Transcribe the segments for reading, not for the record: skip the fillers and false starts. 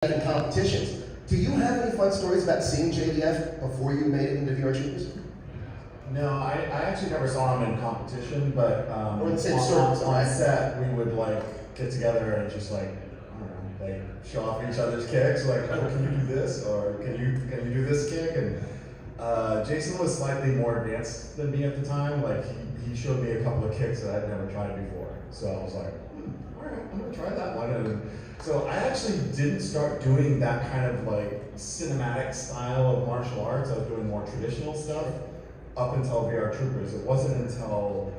in competitions. Do you have any fun stories about seeing JDF before you made it into VR Troopers? No, I actually never saw him in competition, but Or in the same circles, on right? set we would like get together and just like, I don't know, like show off each other's kicks, like, oh, can you do this, or can you do this kick? And Jason was slightly more advanced than me at the time. Like he showed me a couple of kicks that I'd never tried before, so I was like, all right, I'm gonna try that one. And so I actually didn't start doing that kind of like cinematic style of martial arts. I was doing more traditional stuff up until VR Troopers. It wasn't until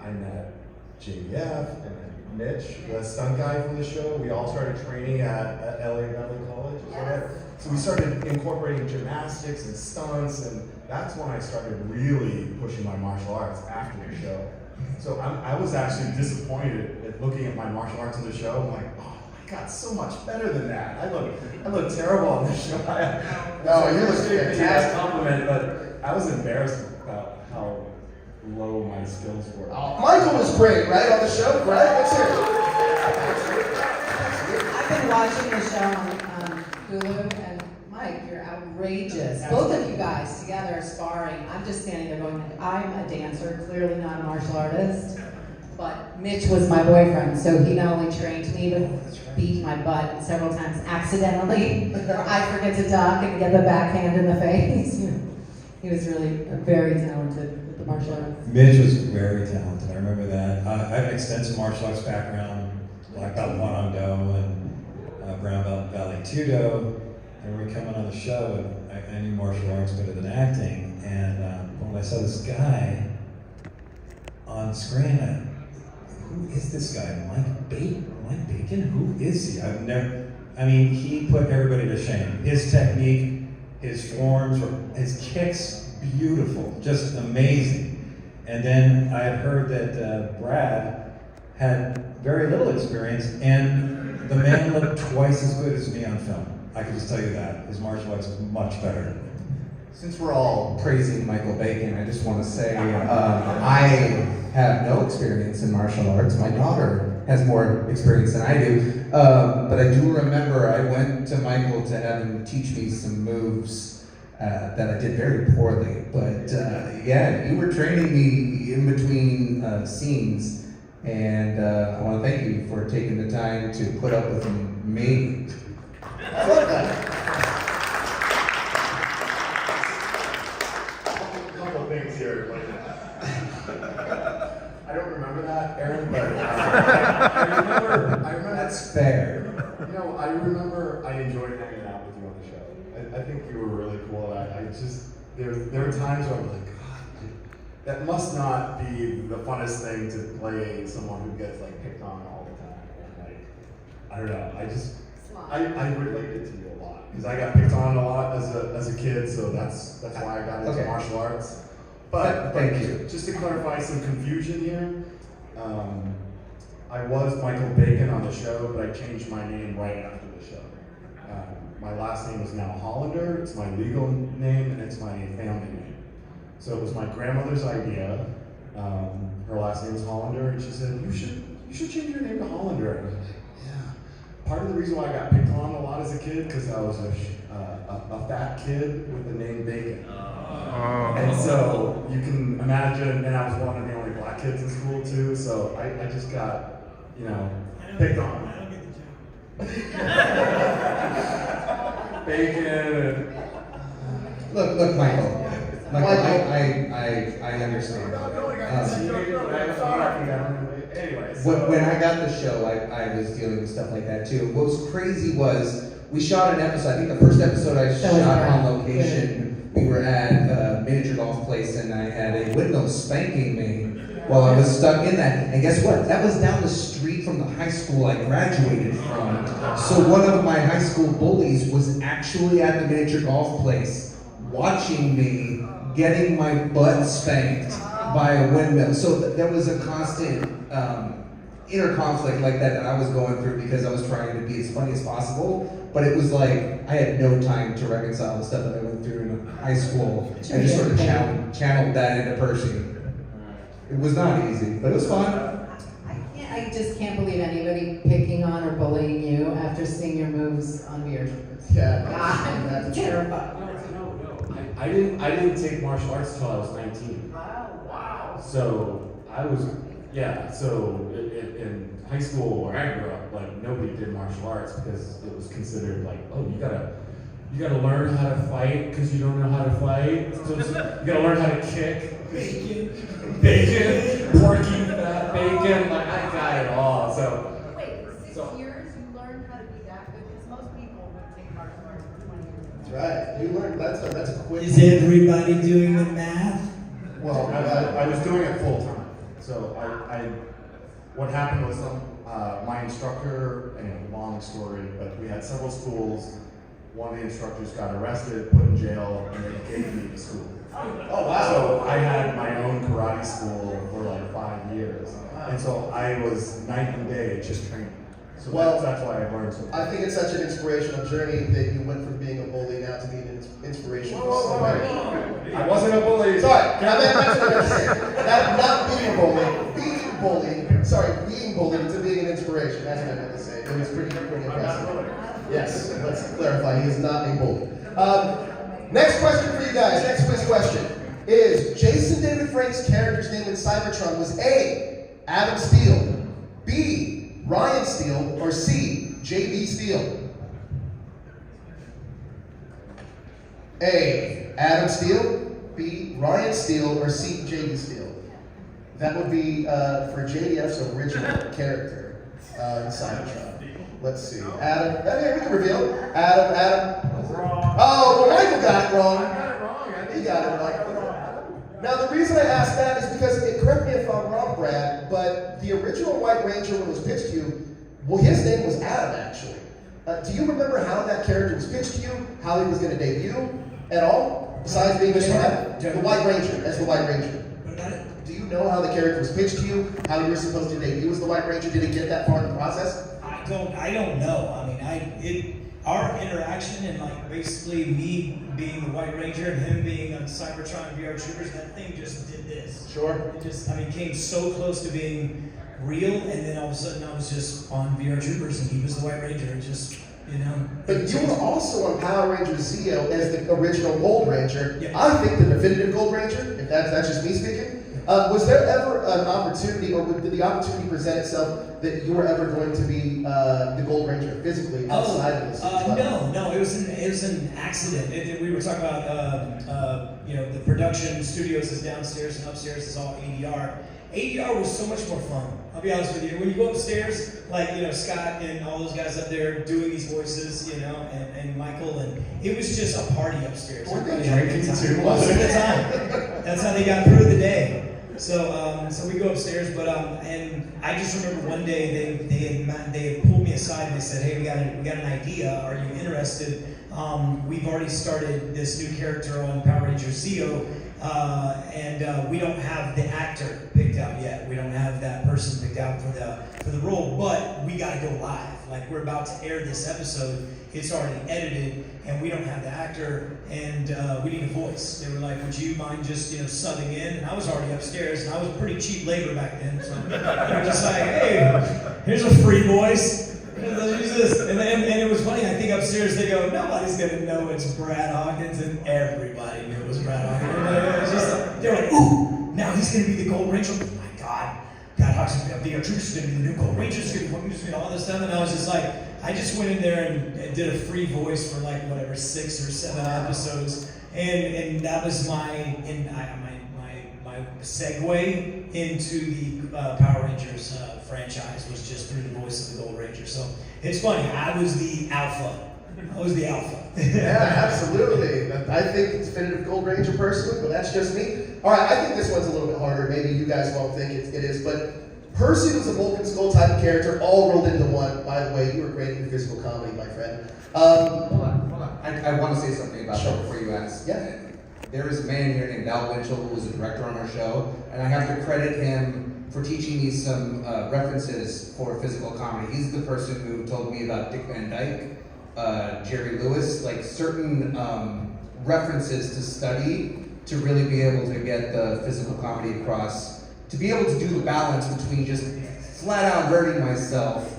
I met JDF and Mitch, the stunt guy from the show. We all started training at LA Valley College. So we started incorporating gymnastics and stunts, and that's when I started really pushing my martial arts after the show. So I was actually disappointed at looking at my martial arts in the show. I'm like, oh, I got so much better than that. I look terrible on this show. No, you look fantastic. Compliment, but I was embarrassed about how low my skills were. Michael was great, right, on the show, right? Let's hear it. I've been watching the show on Hulu, and Mike, you're outrageous. Both of you guys together sparring. I'm just standing there going, I'm a dancer, clearly not a martial artist. But Mitch was my boyfriend, so he not only trained me, but beat my butt several times accidentally. I forget to duck and get the backhand in the face. He was really very talented with the martial arts. Mitch was very talented, I remember that. I have an extensive martial arts background, black belt 1 on Do and brown belt Valley 2 Do. And we were coming on the show, and I knew martial arts better than acting. And when I saw this guy on screen, who is this guy? Mike Bacon? Who is he? He put everybody to shame. His technique, his forms, his kicks, beautiful, just amazing. And then I had heard that Brad had very little experience, and the man looked twice as good as me on film. I can just tell you that. His martial arts is much better. Since we're all praising Michael Bacon, I just want to say I have no experience in martial arts. My daughter has more experience than I do. But I do remember I went to Michael to have him teach me some moves that I did very poorly. But yeah, you were training me in between scenes. And I want to thank you for taking the time to put up with me. I love that. Things here. I don't remember that, Aaron, but I remember. That's fair. You know, I remember I enjoyed hanging out with you on the show. I think you were really cool. There were times where I was like, God, that must not be the funnest thing to play someone who gets like picked on all the time. And, like, I don't know. I related to you a lot because I got picked on a lot as a kid, so that's why I got into martial arts. But thank you. Just to clarify some confusion here, I was Michael Bacon on the show, but I changed my name right after the show. My last name is now Hollander. It's my legal name and it's my family name. So it was my grandmother's idea. Her last name is Hollander, and she said, "You should change your name to Hollander." And I was like, yeah. Part of the reason why I got picked on a lot as a kid because I was a fat kid with the name Bacon. And so you can imagine, and I was one of the only black kids in school too, so I just got, picked on. I don't get the joke. Bacon. Look, Michael. I understand. Anyways. When I got the show, I was dealing with stuff like that too. What was crazy was we shot an episode. I think the first episode I shot on location. We were at a miniature golf place, and I had a window spanking me while I was stuck in that. And guess what? That was down the street from the high school I graduated from. So one of my high school bullies was actually at the miniature golf place watching me getting my butt spanked by a windmill. So there was a constant inner conflict like that I was going through because I was trying to be as funny as possible. But it was like I had no time to reconcile the stuff that I went through in high school and just sort of channeled that into Percy. It was not easy, but it was fun. I just can't believe anybody picking on or bullying you after seeing your moves on VR. VR troopers. Yeah. I'm terrified. I didn't take martial arts until I was 19. Wow. So I was, yeah. So in high school where I grew up, like nobody did martial arts because it was considered like, oh, you gotta learn how to fight because you don't know how to fight. So you gotta learn how to kick. Bacon, porky fat bacon. Like I got it all. So. Wait, 6 years you learned how to be that good? Because most people would take martial arts for 20 years. That's right. You learned that's a quick. Is everybody doing the math? Well, I was doing it full time. So what happened was my instructor, and long story, but we had several schools. One of the instructors got arrested, put in jail, and they gave me the school. Oh wow. So I had my own karate school for like 5 years. And so I was night and day just training. So Well, that's why I learned so much. I think it's such an inspirational journey that you went from being a bully now to being an inspiration for so many. I wasn't a bully. Sorry, I meant that's what I'm saying. Not being a bully, being bullied. Sorry, being bullied to being an inspiration. That's what I meant to say. It was pretty impressive. Yes, let's clarify. He is not a bully. Next question for you guys. Next quiz question is: Jason David Frank's character's name in Cybertron was A. Adam Steele, B. Ryan Steele, or C. J.B. Steele? A. Adam Steele, B. Ryan Steele, or C. J.B. Steele? That would be for JDF's original character in Cybertron. Let's see. Adam. We can reveal. Adam. Oh, well, Michael got it wrong. I got it wrong. He got it right. Now, the reason I asked that is because, correct me if I'm wrong, Brad, but the original White Ranger, when it was pitched to you, well, his name was Adam, actually. Do you remember how that character was pitched to you? How he was going to debut at all? Besides being the White Ranger, as the White Ranger. Do you know how the character was pitched to you? How you were supposed to debut as the White Ranger? Did it get that far in the process? I don't know. I mean, our interaction and like basically me being the White Ranger and him being on Cybertron VR Troopers, that thing just did this. Sure. It just, came so close to being real, and then all of a sudden I was just on VR Troopers and he was the White Ranger. It just, But you were also on Power Rangers Zeo as the original Gold Ranger. Yeah. I think the definitive Gold Ranger, if that's just me speaking. Was there ever an opportunity, or did the opportunity present itself that you were ever going to be the Gold Ranger physically outside of this? No, it was an accident. We were talking about the production studios is downstairs and upstairs is all ADR. ADR was so much more fun. I'll be honest with you. When you go upstairs, like Scott and all those guys up there doing these voices, and Michael, and it was just a party upstairs. Weren't they Everybody had a good drinking time. too? Most of the time. That's how they got through the day. So we go upstairs, but and I just remember one day they had pulled me aside and they said, "Hey, we got an idea. Are you interested? We've already started this new character on Power Rangers Zeo, and we don't have the actor picked out yet. We don't have that person picked out for the role, but we got to go live. Like we're about to air this episode. It's already edited, and we don't have the actor, and we need a voice." They were like, "Would you mind just subbing in?" And I was already upstairs, and I was pretty cheap labor back then, so they were just like, "Hey, here's a free voice. Let's use this." And it was funny. I think upstairs they go, "Nobody's gonna know it's Brad Hawkins," and everybody knew it was Brad Hawkins. It was just they were like, "Ooh, now he's gonna be the Gold Ranger." Oh my God. God, Hawkins, the Troopers is going to be the new Gold Rangers, all this stuff, and I was just like, I just went in there and did a free voice for like whatever 6 or 7 episodes, and that was my segue into the Power Rangers franchise was just through the voice of the Gold Ranger. So it's funny, I was the alpha. Yeah, absolutely. I think it's definitive Gold Ranger personally, but that's just me. All right, I think this one's a little bit harder. Maybe you guys won't think it is, but Percy was a Vulcan Skull type of character, all rolled into one. By the way, you were great in physical comedy, my friend. Hold on. I want to say something about Sure. that before you ask. Yeah. There is a man here named Al Winchell who was a director on our show, and I have to credit him for teaching me some references for physical comedy. He's the person who told me about Dick Van Dyke, Jerry Lewis, like certain references to study to really be able to get the physical comedy across, to be able to do the balance between just flat out hurting myself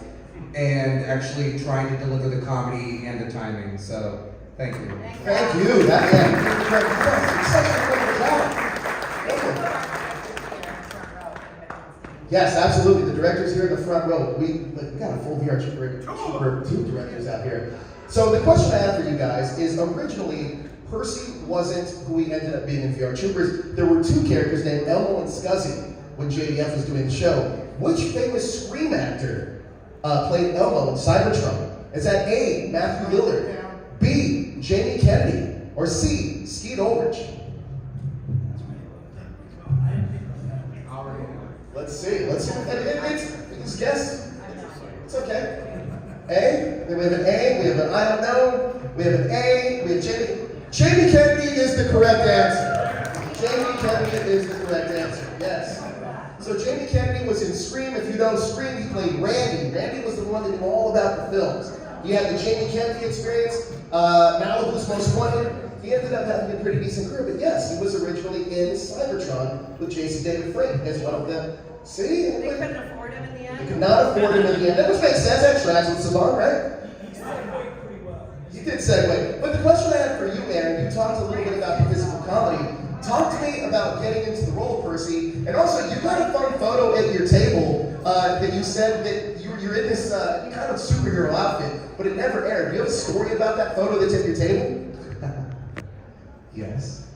and actually trying to deliver the comedy and the timing. So, thank you. Thank you. That, yeah, such an incredible job. Thank you. Yes, absolutely. The directors here in the front row. We got a full VR Trooper 2 directors out here. So the question I have for you guys is, originally, Percy wasn't who he ended up being in VR Troopers. There were two characters named Elmo and Scuzzy when JDF was doing the show. Which famous Scream actor played Elmo in Cybertron? Is that A, Matthew Lillard, B, Jamie Kennedy, or C, Skeet Ulrich? Let's see. It's guess. It's okay. A. We have an A. We have an I don't know. We have an A. We have Jamie. Jamie Kennedy is the correct answer. Jamie Kennedy is the correct answer. Yes. So Jamie Kennedy was in Scream. If you know Scream, he played Randy. Randy was the one that knew all about the films. He had the Jamie Kennedy experience. Malibu's Most Wanted. He ended up having a pretty decent career, but yes, he was originally in Cybertron with Jason David Frank as one of them. See? They couldn't afford him in the They end? could not afford him in the end. That was makes sense. That tracks with Savant, right? You did segue. But the question I had for you, Aaron, you talked a little bit about the physical comedy. Talk to me about getting into the role of Percy, and also you got a fun photo at your table that you said that you're in this kind of superhero outfit, but it never aired. Do you have a story about that photo that's at your table? Yes.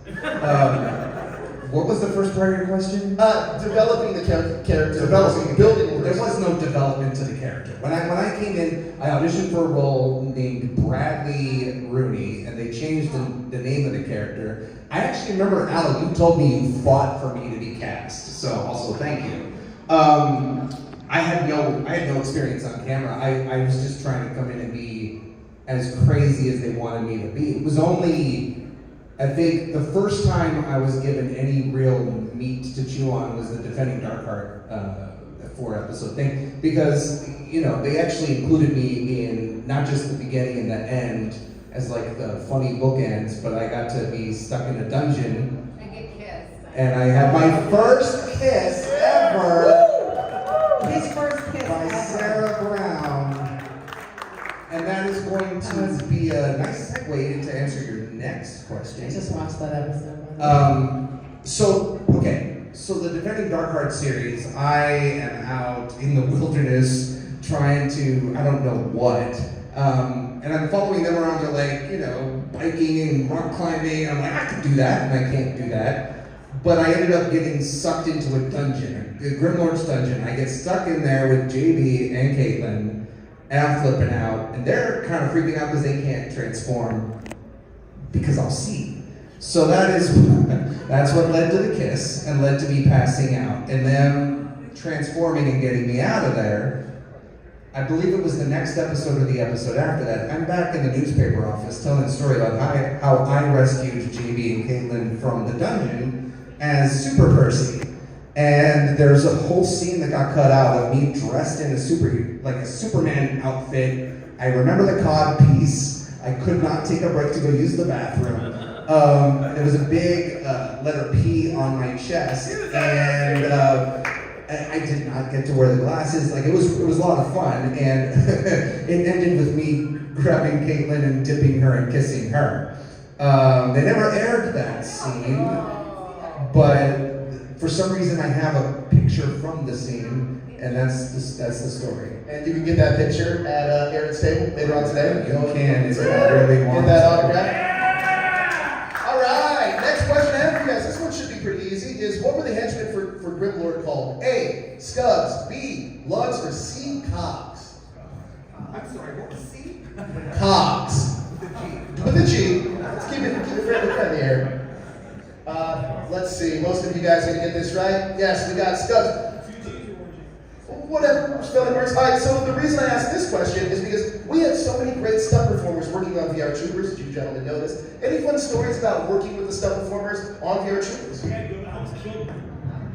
What was the first part of your question? Developing the character. Building. There was no development to the character. When I came in, I auditioned for a role named Bradley Rooney, and they changed the name of the character. I actually remember, Alan, you told me you fought for me to be cast, so also thank you. I had no experience on camera. I was just trying to come in and be as crazy as they wanted me to be. It was only, I think, the first time I was given any real meat to chew on was the Defending Darkheart 4-episode thing, because they actually included me in not just the beginning and the end as like the funny bookends, but I got to be stuck in a dungeon. And get kissed. And I had my first kiss ever His first kiss by ever. Sarah Brown. And that is going to be a nice segue to answer your next question. I just watched that episode. So the Defending Darkheart series, I am out in the wilderness trying to, I don't know what, and I'm following them around to biking and rock climbing. I'm like, I could do that, and I can't do that. But I ended up getting sucked into a dungeon, a Grimlord's dungeon. I get stuck in there with JB and Caitlin, and I'm flipping out, and they're kind of freaking out because they can't transform because I'll see. So that's what led to the kiss and led to me passing out and them transforming and getting me out of there. I believe it was the next episode or the episode after that. I'm back in the newspaper office telling a story about how I rescued JB and Caitlin from the dungeon as Super Percy. And there's a whole scene that got cut out of me dressed in a Superman outfit. I remember the cod piece. I could not take a break to go use the bathroom. There was a big letter P on my chest, and I did not get to wear the glasses. It was a lot of fun, and it ended with me grabbing Caitlin and dipping her and kissing her. They never aired that scene, but for some reason I have a picture from the scene, and that's the story. And you can get that picture at Aaron's table later on today. You can if you really want. Get that autograph. All right, next question I have for you guys. This one should be pretty easy. Is what were the henchmen for Grimlord called? A, Scubs, B, Lugs, or C, Cogs? I'm sorry, what was C? Cogs. With the G. Let's keep it fairly friendly here. Let's see. Most of you guys are gonna get this right. Yes, we got Scubs. Whatever, spelling works. All right, so the reason I asked this question is because we had so many great stunt performers working on VR Troopers. You gentlemen know this. Any fun stories about working with the stunt performers on VR Troopers? Almost killed one.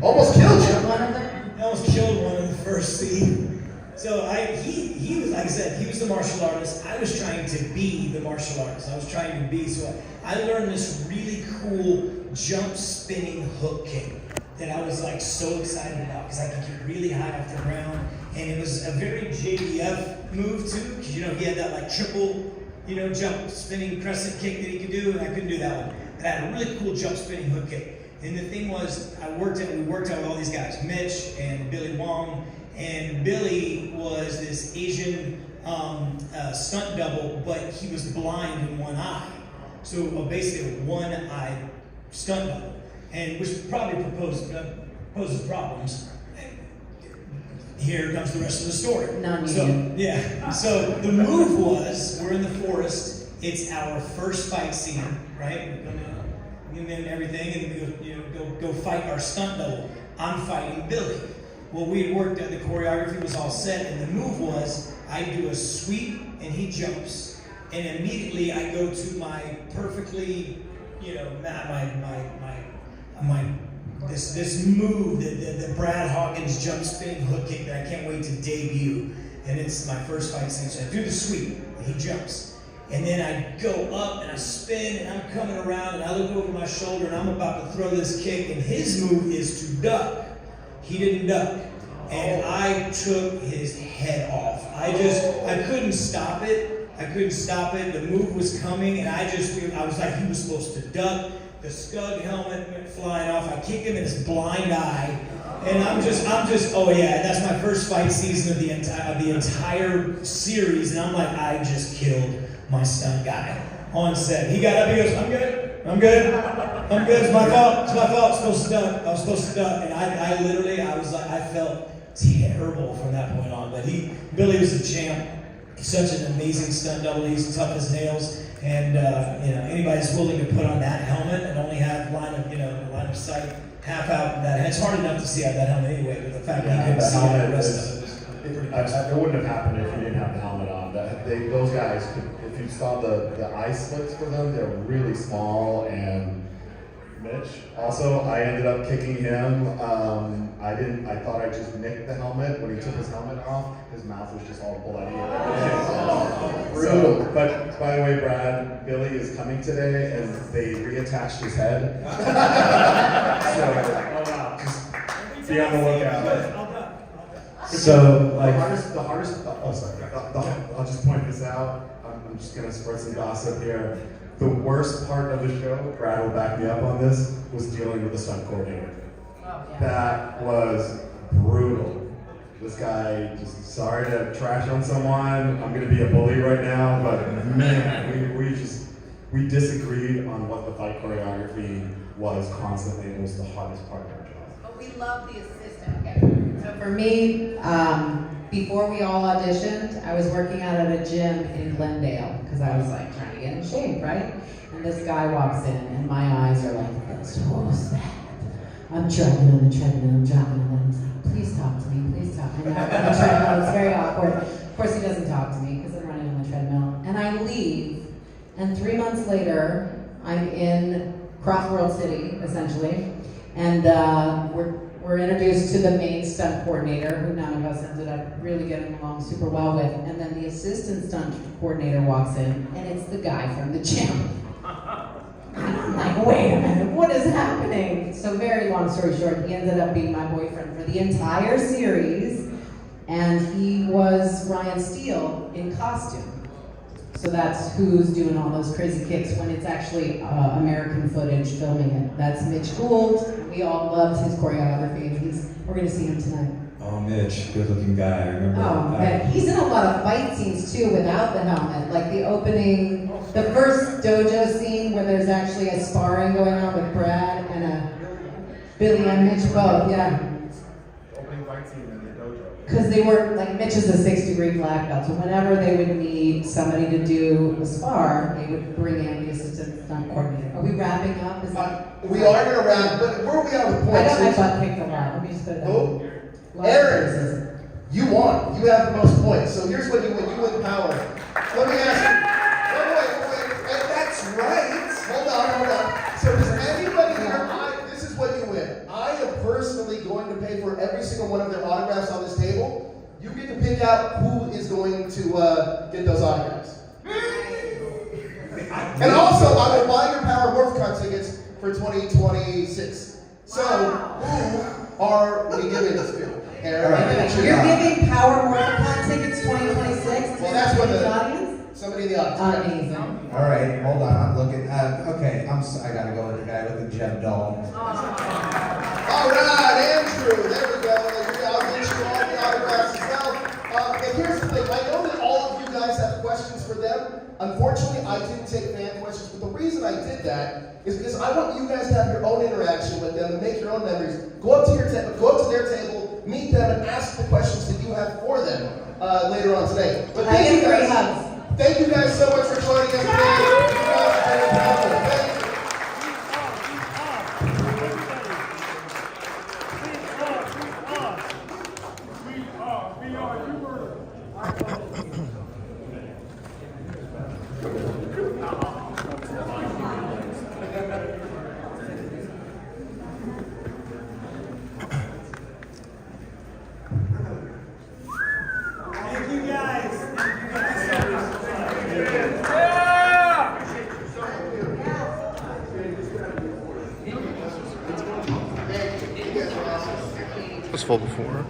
Almost killed you. One of them? I almost killed one in the first scene. he was, like I said, he was the martial artist. I was trying to be the martial artist. I was trying to be, so I learned this really cool jump spinning hook kick that I was like so excited about because I could get really high off the ground. And it was a very JBF move too, because you know, he had that like triple, you know, jump spinning crescent kick that he could do, and I couldn't do that one. But I had a really cool jump spinning hook kick. And the thing was, we worked out with all these guys, Mitch and Billy Wong. And Billy was this Asian stunt double, but he was blind in one eye. So basically a one-eye stunt double, and which probably poses problems. Here comes the rest of the story. So, yeah. So the move was, we're in the forest. It's our first fight scene, right? We come in everything, and we go fight our stunt double. I'm fighting Billy. Well, we had worked at the choreography was all set, and the move was I do a sweep and he jumps, and immediately I go to my perfectly, you know, this move that Brad Hawkins jump spinning hook kick that I can't wait to debut, and it's my first fight scene. So I do the sweep and he jumps, and then I go up and I spin and I'm coming around and I look over my shoulder and I'm about to throw this kick, and his move is to duck. He didn't duck, and I took his head off. I couldn't stop it. The move was coming, and I was like, he was supposed to duck. The Scug helmet went flying off. I kicked him in his blind eye, and I'm just, oh yeah, that's my first fight season of the entire series, and I'm like, I just killed my stunt guy on set. He got up, he goes, I'm good, it's my fault, I was supposed to duck, and I felt terrible from that point on, but Billy was a champ. He's such an amazing stunt double, he's tough as nails, and you know, anybody that's willing to put on that helmet and only have line of sight half out, it's hard enough to see out that helmet anyway, but the fact that he couldn't see out the rest of it. It wouldn't have happened if you didn't have the helmet on. Those guys, if you saw the eye slits for them, they're really small. And Mitch, also, I ended up kicking him. I thought I just nicked the helmet. When he took his helmet off, his mouth was just all bloody and everything. So, but by the way, Brad, Billy is coming today, and they reattached his head. So, just be on the lookout. So, like, the hardest. Oh, sorry. I'll just point this out. I'm just gonna spread some gossip here. The worst part of the show, Brad will back me up on this, was dealing with the stunt coordinator. Oh, yeah. That was brutal. This guy, just sorry to trash on someone. I'm gonna be a bully right now, but man, we disagreed on what the fight choreography was constantly. It was the hardest part of our job. But we love the assistant. Okay. So for me, before we all auditioned, I was working out at a gym in Glendale because I was like trying to get in shape, right? And this guy walks in, and my eyes are like this. What's that? I'm jogging on the treadmill. I'm jogging on the treadmill. Please talk to me. Please talk. And I'm on the treadmill. It's very awkward. Of course, he doesn't talk to me because I'm running on the treadmill. And I leave, and 3 months later, I'm in Cross-World City, essentially, and we're introduced to the main stunt coordinator, who none of us ended up really getting along super well with, and then the assistant stunt coordinator walks in, and it's the guy from the gym. And I'm like, wait a minute, what is happening? So very long story short, he ended up being my boyfriend for the entire series, and he was Ryan Steele in costume. So that's who's doing all those crazy kicks when it's actually American footage filming it. That's Mitch Gould. We all loved his choreography. We're going to see him tonight. Oh, Mitch, good-looking guy. I remember. Oh, man. He's in a lot of fight scenes too without the helmet. Like the opening, the first dojo scene where there's actually a sparring going on with Brad and Billy and Mitch both. Yeah. Opening fight scene in the dojo. Because they were, like, Mitch is a 6-degree black belt, so whenever they would need somebody to do a spar, they would bring in the assistant stunt coordinator. Are we wrapping up? Is that... We are going to wrap, but where are we at with points? I got my butt kicked a lot. Let me just put it Oh, out. Aaron, you won. You have the most points. So here's what you win. You win power. Let me ask you. Wait. That's right. Hold on. So does anybody here, this is what you win. I am personally going to pay for every single one of their autographs on this table. You get to pick out for 2026. So, who are we giving this to? Aaron, You're giving Power Morphicon tickets 2026 Well, that's what the the audience? somebody in the audience. Amazing. All right, hold on. I'm looking. Okay, I gotta go with the guy with the gem doll. All right, Andrew. There we go. I'll get you all the autographs as well. And here's the thing. I know that all of you guys have questions for them. Unfortunately, I didn't take fan questions, but the reason I did that is because I want you guys to have your own interaction with them and make your own memories. Go up to their table, meet them, and ask the questions that you have for them later on today. But I get free hugs. thank you guys so much for joining us today. Thank you. Thank you guys. It was full before.